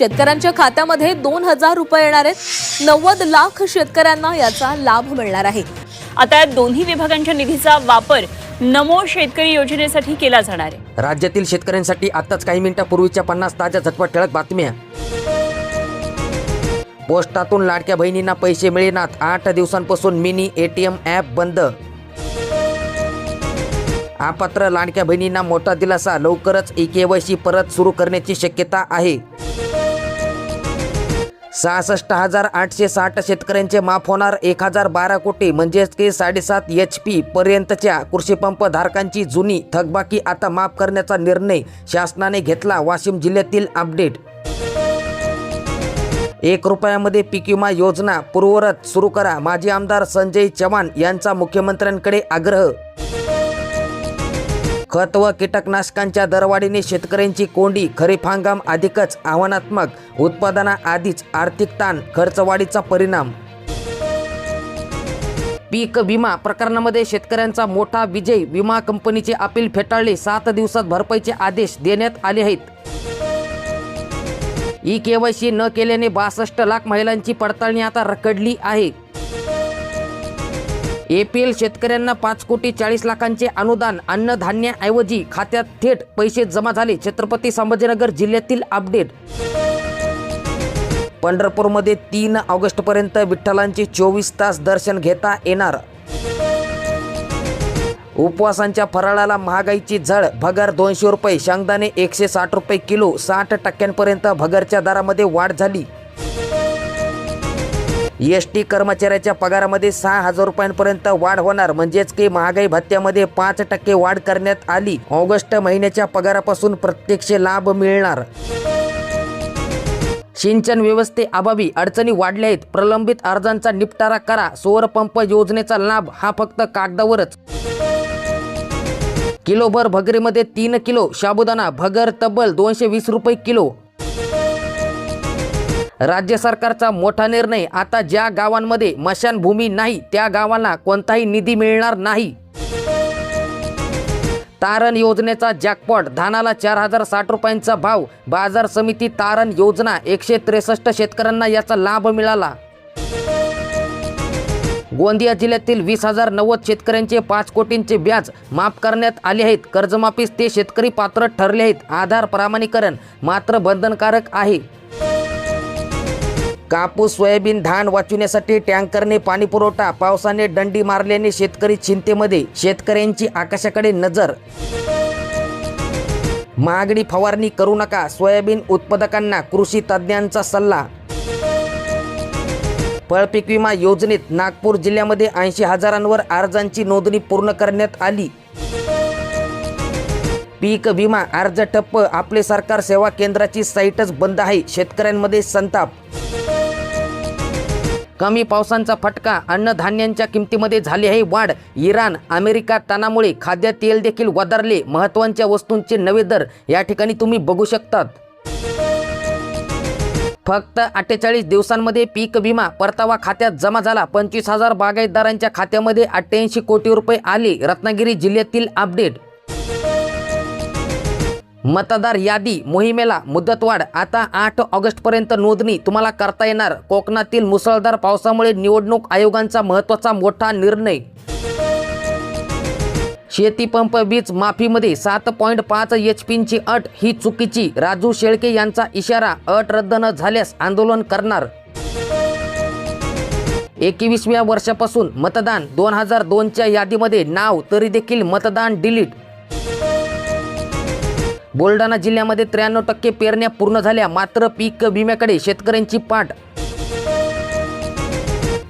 शेतकऱ्यांच्या खात्यामध्ये 2,000 रुपये येणार आहेत। 90 लाख शेतकऱ्यांना याचा लाभ मिळणार आहे। आता या दोन्ही विभागांच्या निधीचा वापर नमो शेतकरी योजनेसाठी केला जाणार आहे। राज्यातील शेतकऱ्यांसाठी आताच काही मिनिटांपूर्वीच्या 50 ताज्या झटपट ठळक बातम्या। पोस्टातून लाडक्या बहिणींना पैसे मिळेनात, 8 दिवसांपासून मिनी ATM ॲप बंद। अपात्र लाडक्या बहिणींना मोठा दिलासा, लवकरच EKYC परत सुरू करण्याची शक्यता आहे। 66,860 शेतकऱ्यांचे माफ होणार 1,012 कोटी, म्हणजेच की 7.5 HP पर्यंतच्या कृषीपंप धारकांची जुनी थकबाकी आता माफ करण्याचा निर्णय शासनाने घेतला। वाशिम जिल्ह्यातील अपडेट। 1 रुपयामध्ये पीक विमा योजना पूर्ववत सुरू करा, माजी आमदार संजय चव्हाण यांचा मुख्यमंत्र्यांकडे आग्रह। खत व कीटकनाशकांच्या दरवाढीने शेतकऱ्यांची कोंडी, खरीप हंगाम अधिकच आव्हानात्मक, उत्पादनाआधीच आर्थिक ताण, खर्चवाढीचा परिणाम। पीक विमा प्रकरणामध्ये शेतकऱ्यांचा मोठा विजय, विमा कंपनीचे अपील फेटाळले, 7 दिवसात भरपाईचे आदेश देण्यात आले आहेत। EKYC न केल्याने 62 लाख महिलांची पडताळणी आता रखडली आहे। APL शेतकऱ्यांना 5,40,00,000 अनुदान, अन्नधान्याऐवजी खात्यात थेट पैसे जमा झाले। छत्रपती संभाजीनगर जिल्ह्यातील अपडेट। पंढरपूरमध्ये 3 ऑगस्टपर्यंत विठ्ठलांचे 24 तास दर्शन घेता येणार। उपवासांच्या फराळाला महागाईची झळ, भगर 200 रुपये, शेंगदाणे 160 रुपये किलो, 60% भगरच्या दरामध्ये वाढ झाली। ST कर्मचाऱ्याच्या पगारामध्ये 6,000 रुपयांपर्यंत वाढ होणार, म्हणजेच की महागाई भत्त्यामध्ये 5% वाढ करण्यात आली। ऑगस्ट महिन्याच्या पगारापासून प्रत्यक्ष लाभ मिळणार। सिंचन व्यवस्थेअभावी अडचणी वाढल्या आहेत, प्रलंबित अर्जांचा निपटारा करा। सौर पंप योजनेचा लाभ हा फक्त कागदावरच। किलोभर भगरीमध्ये 3 किलो साबुदाणा, भगर तब्बल 220 रुपये किलो। राज्य सरकारचा मोठा निर्णय, आता ज्या गावांमध्ये मशानभूमी नाही त्या गावांना कोणताही निधी मिळणार नाही। तारण योजनेचा जॅकपॉट, धानाला 4,060 रुपयांचा भाव, बाजार समिती तारण योजना 163 शेतकऱ्यांना याचा लाभ मिळाला। गोंदिया जिल्ह्यातील 20,090 शेतकऱ्यांचे 5 कोटींचे व्याज माफ करण्यात आले आहेत। कर्जमाफीस ते शेतकरी पात्र ठरले आहेत। आधार प्रमाणीकरण मात्र बंधनकारक आहे। कापूस, सोयाबीन, धान वाचवण्यासाठी टँकरने पाणी पुरवठा, पावसाने दंडी मारल्याने शेतकरी चिंतेमध्ये, शेतकऱ्यांची आकाशाकडे नजर। महागडी फवारणी करू नका, सोयाबीन उत्पादकांना कृषी तज्ज्ञांचा सल्ला। फळपीक विमा योजनेत नागपूर जिल्ह्यामध्ये 80,000वर अर्जांची नोंदणी पूर्ण करण्यात आली। पीक विमा अर्ज ठप्प, आपले सरकार सेवा केंद्राची साईटच बंद आहे, शेतकऱ्यांमध्ये संताप। कमी पावसांचा फटका, अन्नधान्यांच्या किमतीमध्ये झाली आहे वाढ। इराण अमेरिका तणामुळे खाद्य तेल देखील वधारले, महत्त्वाच्या वस्तूंचे नवे दर या ठिकाणी तुम्ही बघू शकतात। फक्त 48 दिवसांमध्ये पीक विमा परतावा खात्यात जमा झाला, 25,000 बागायतदारांच्या खात्यामध्ये 88 कोटी रुपये आले। रत्नागिरी जिल्ह्यातील अपडेट। मतदार यादी मोहिमेला मुदतवाढ, आता 8 ऑगस्टपर्यंत नोंदणी तुम्हाला करता येणार। कोकणातील मुसळधार पावसामुळे निवडणूक आयोगांचा महत्त्वाचा मोठा निर्णय। शेतीपंप वीज माफीमध्ये 7.5 HPची अट ही चुकीची, राजू शेळके यांचा इशारा, अट रद्द न झाल्यास आंदोलन करणार। 21व्या वर्षापासून मतदान, 2002च्या यादीमध्ये नाव तरी देखील मतदान डिलीट। बुलढाणा जिल्ह्यामध्ये 93% पेरण्या पूर्ण झाल्या, मात्र पीक विम्याकडे शेतकऱ्यांची पाठ।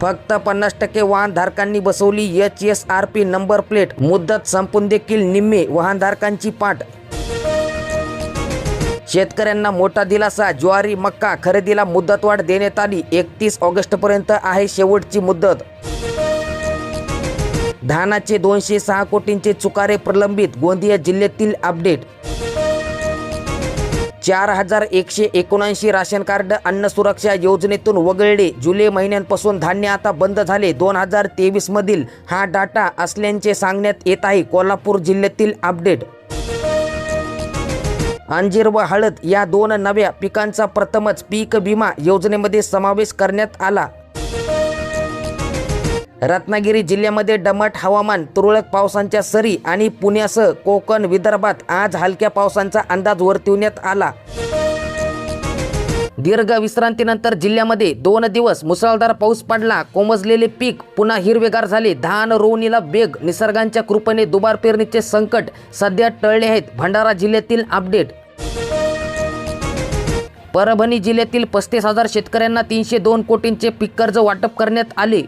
फक्त 50% वाहनधारकांनी बसवली HSRP नंबर प्लेट, मुदत संपून देखील निम्मे वाहनधारकांची पाठ। शेतकऱ्यांना मोठा दिलासा, ज्वारी मक्का खरेदीला मुदतवाढ देण्यात आली, 31 ऑगस्टपर्यंत आहे शेवटची मुदत। धानाचे 206 कोटींचे चुकारे प्रलंबित, गोंदिया जिल्ह्यातील अपडेट। 4,179 राशन कार्ड अन्न सुरक्षा योजनेतून वगळले, जुलै महिन्यांपासून धान्य आता बंद झाले। 2023 मधील हा डाटा असल्याचे सांगण्यात येत आहे। कोल्हापूर जिल्ह्यातील अपडेट। अंजीर व हळद या 2 नव्या पिकांचा प्रथमच पीक विमा योजनेमध्ये समावेश करण्यात आला. रत्नागिरी जिल्ह्यामध्ये दमट हवामान, तुरळक पावसांच्या सरी आणि पुण्यासह कोकण विदर्भात आज हलक्या पावसांचा अंदाज वर्तविण्यात आला. दीर्घ विश्रांतीनंतर जिल्ह्यामध्ये 2 दिवस मुसळधार पाऊस पडला. कोमजलेले पीक पुन्हा हिरवेगार झाले. धान रोवणीला वेग. निसर्गाच्या कृपेने दुबार पेरणीचे संकट सध्या टळले आहेत. भंडारा जिल्ह्यातील अपडेट. परभणी जिल्ह्यातील 35,000 शेतकऱ्यांना 302 कोटींचे पीक कर्ज वाटप करण्यात आले.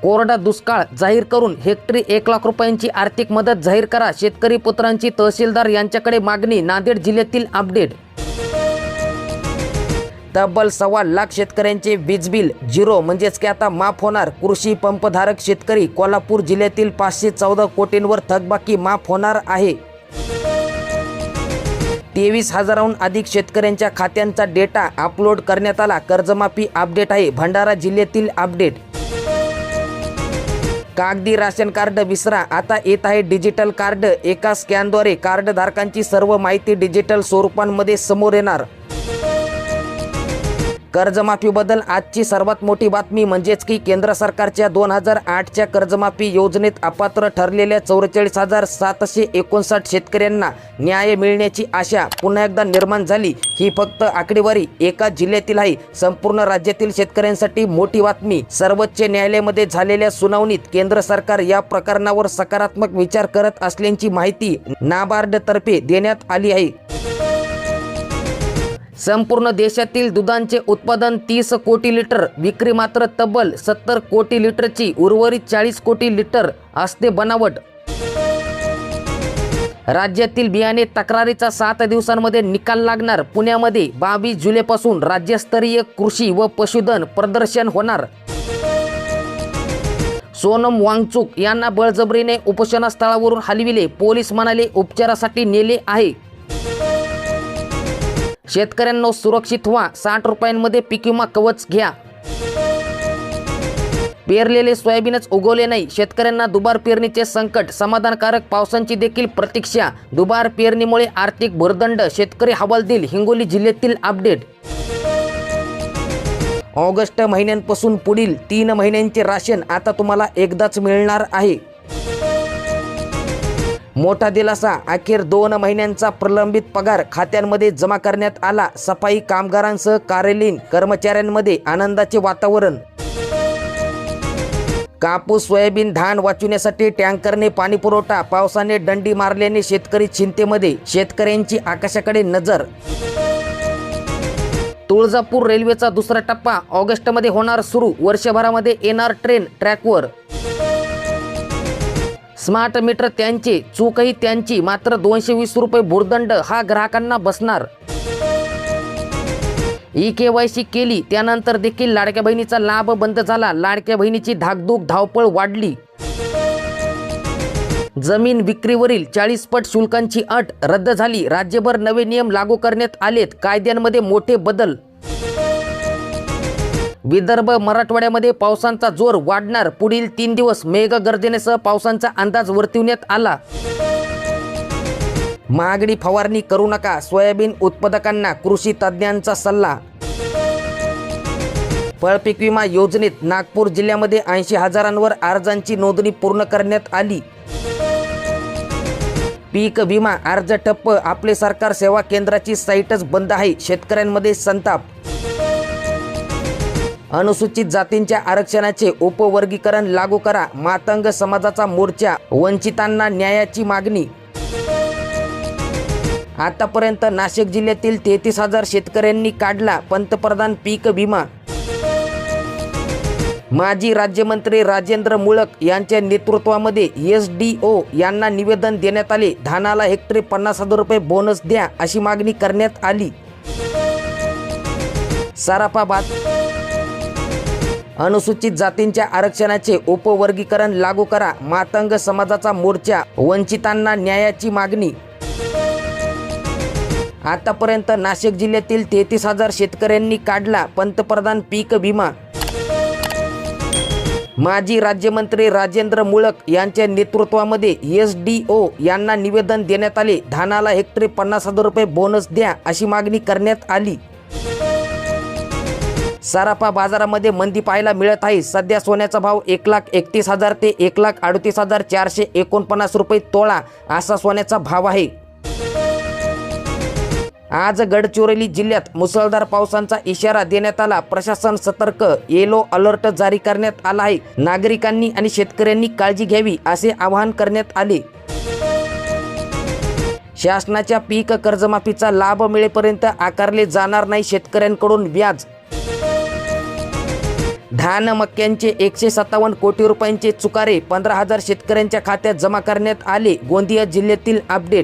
कोरडा दुष्काळ जाहीर करून हेक्टरी 1 लाख रुपयांची आर्थिक मदत जाहीर करा. शेतकरी पुत्रांची तहसीलदार यांच्याकडे मागणी. नांदेड जिल्ह्यातील अपडेट. तब्बल 1.25 लाख शेतकऱ्यांचे वीज बिल 0 म्हणजेच की आता माफ होणार. कृषी पंपधारक शेतकरी. कोल्हापूर जिल्ह्यातील 514 कोटींवर थकबाकी माफ होणार आहे. 23,000हून अधिक शेतकऱ्यांच्या खात्यांचा डेटा अपलोड करण्यात आला. कर्जमाफी अपडेट आहे. भंडारा जिल्ह्यातील अपडेट. कागदी राशन कार्ड विसरा, आता येत आहे डिजिटल कार्ड. एका स्कॅनद्वारे कार्डधारकांची सर्व माहिती डिजिटल स्वरूपांमध्ये समोर येणार. कर्जमाफीबद्दल आजची सर्वात मोठी बातमी म्हणजेच की केंद्र सरकारच्या 2008च्या कर्जमाफी योजनेत अपात्र ठरलेल्या 44,759 शेतकऱ्यांना न्याय मिळण्याची आशा पुन्हा एकदा निर्माण झाली. ही फक्त आकडेवारी एका जिल्ह्यातील आहे. संपूर्ण राज्यातील शेतकऱ्यांसाठी मोठी बातमी. सर्वोच्च न्यायालयामध्ये झालेल्या सुनावणीत केंद्र सरकार या प्रकरणावर सकारात्मक विचार करत असल्याची माहिती नाबार्डतर्फे देण्यात आली आहे. संपूर्ण देशातील दुधाचे उत्पादन 30 कोटी लिटर, विक्री मात्र तब्बल 70 कोटी लिटरची. उर्वरित 40 कोटी लिटर असते बनावट. राज्यातील बियाणे तक्रारीचा 7 दिवसांमध्ये निकाल लागणार. पुण्यामध्ये 22 जुलैपासून राज्यस्तरीय कृषी व पशुधन प्रदर्शन होणार. सोनम वांगचुक यांना बळजबरीने उपोषणस्थळावरून हलविले. पोलीस म्हणाले उपचारासाठी नेले आहे. शेतकऱ्यांना सुरक्षित व्हा. 60 रुपयांमध्ये पीक विमा कवच घ्या. पेरलेले सोयाबीनच उगवले नाही. शेतकऱ्यांना दुबार पेरणीचे संकट. समाधानकारक पावसांची देखील प्रतीक्षा. दुबार पेरणीमुळे आर्थिक भुर्दंड. शेतकरी हवालदिल. हिंगोली जिल्ह्यातील अपडेट. ऑगस्ट महिन्यांपासून पुढील 3 महिन्यांचे राशन आता तुम्हाला एकदाच मिळणार आहे. मोठा दिलासा. अखेर 2 महिन्यांचा प्रलंबित पगार खात्यांमध्ये जमा करण्यात आला. सफाई कामगारांसह कार्यालयीन कर्मचाऱ्यांमध्ये आनंदाचे वातावरण. कापूस, सोयाबीन, धान वाचवण्यासाठी टँकरने पाणी पुरवठा. पावसाने दंडी मारल्याने शेतकरी चिंतेमध्ये. शेतकऱ्यांची आकाशाकडे नजर. तुळजापूर रेल्वेचा दुसरा टप्पा ऑगस्टमध्ये होणार सुरू. वर्षभरामध्ये येणार ट्रेन ट्रॅकवर. स्मार्ट मीटर त्यांचे, चूकही त्यांची. मात्र 220 रुपये भुर्दंड हा ग्राहकांना बसणार. KYC केली त्यानंतर देखील लाडक्या बहिणीचा लाभ बंद झाला. लाडक्या बहिणीची धाकधूक धावपळ वाढली. जमीन विक्रीवरील 40 पट शुल्कांची अट रद्द झाली. राज्यभर नवे नियम लागू करण्यात आलेत. कायद्यांमध्ये मोठे बदल. विदर्भ मराठवाड्यामध्ये पावसांचा जोर वाढणार. पुढील 3 दिवस मेघगर्जनेसह पावसांचा अंदाज वर्तविण्यात आला. महागडी फवारणी करू नका. सोयाबीन उत्पादकांना कृषी तज्ज्ञांचा सल्ला. फळपीक विमा योजनेत नागपूर जिल्ह्यामध्ये 80,000वर अर्जांची नोंदणी पूर्ण करण्यात आली. पीक विमा अर्ज ठप्प. आपले सरकार सेवा केंद्राची साईटच बंद आहे. शेतकऱ्यांमध्ये संताप. अनुसूचित जातींच्या आरक्षणाचे उपवर्गीकरण लागू करा. मातंग समाजाचा मोर्चा. वंचितांना न्यायाची मागणी. आतापर्यंत नाशिक जिल्ह्यातील 33,000 शेतकऱ्यांनी काढला पंतप्रधान पीक विमा. माजी राज्यमंत्री राजेंद्र मुळक यांच्या नेतृत्वामध्ये SDO यांना निवेदन देण्यात आले. धानाला हेक्टरी 50,000 रुपये बोनस द्या अशी मागणी करण्यात आली. सराफाबाद. अनुसूचित जातींच्या आरक्षणाचे उपवर्गीकरण लागू करा. मातंग समाजाचा मोर्चा. वंचितांना न्यायाची मागणी. आतापर्यंत नाशिक जिल्ह्यातील 33,000 शेतकऱ्यांनी काढला पंतप्रधान पीक विमा. माजी राज्यमंत्री राजेंद्र मुळक यांच्या नेतृत्वामध्ये SDO यांना निवेदन देण्यात आले. धानाला हेक्टरी 50,000 रुपये बोनस द्या अशी मागणी करण्यात आली. सराफा बाजारामध्ये मंदी पाहायला मिळत आहे. सध्या सोन्याचा भाव 1,31,000 ते 1,38,449 रुपये तोळा असा सोन्याचा भाव आहे. आज गडचिरोली जिल्ह्यात मुसळधार पावसाचा इशारा देण्यात आला. प्रशासन सतर्क, येलो अलर्ट जारी करण्यात आला आहे. नागरिकांनी आणि शेतकऱ्यांनी काळजी घ्यावी असे आवाहन करण्यात आले. शासनाच्या पीक कर्जमाफीचा लाभ मिळेपर्यंत आकारले जाणार नाही शेतकऱ्यांकडून व्याज. धान मक्यांचे 157 कोटी रुपयांचे चुकारे 15,000 शेतकऱ्यांच्या खात्यात जमा करण्यात आले. गोंदिया जिल्ह्यातील अपडेट.